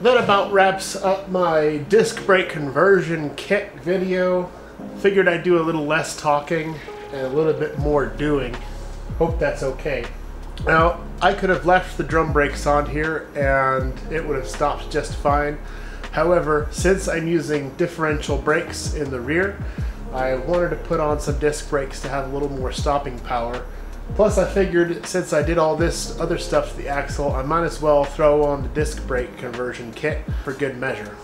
That about wraps up my disc brake conversion kit video. Figured I'd do a little less talking and a little bit more doing. Hope that's okay. Now, I could have left the drum brakes on here and it would have stopped just fine. However, since I'm using differential brakes in the rear, I wanted to put on some disc brakes to have a little more stopping power. Plus I figured since I did all this other stuff to the axle, I might as well throw on the disc brake conversion kit for good measure.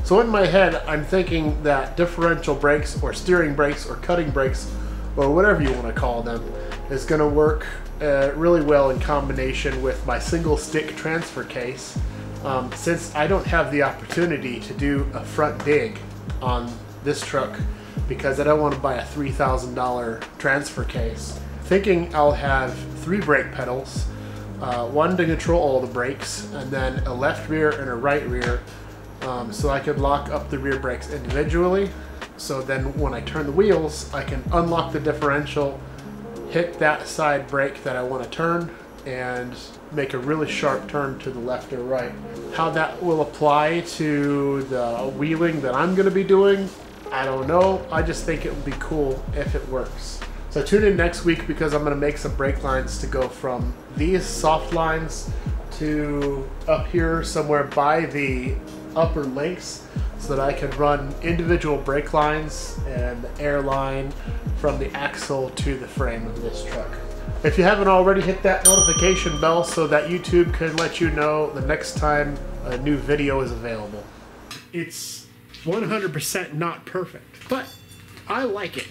So in my head, I'm thinking that differential brakes or steering brakes or cutting brakes or whatever you want to call them is going to work really well in combination with my single stick transfer case. Since I don't have the opportunity to do a front dig on this truck because I don't want to buy a $3,000 transfer case. Thinking I'll have 3 brake pedals, one to control all the brakes, and then a left rear and a right rear, so I can lock up the rear brakes individually. So then when I turn the wheels, I can unlock the differential, hit that side brake that I want to turn, and make a really sharp turn to the left or right. How that will apply to the wheeling that I'm going to be doing, I don't know. I just think it would be cool if it works. So tune in next week because I'm going to make some brake lines to go from these soft lines to up here somewhere by the upper links so that I can run individual brake lines and the air line from the axle to the frame of this truck. If you haven't already, hit that notification bell so that YouTube can let you know the next time a new video is available. It's 100% not perfect, but I like it.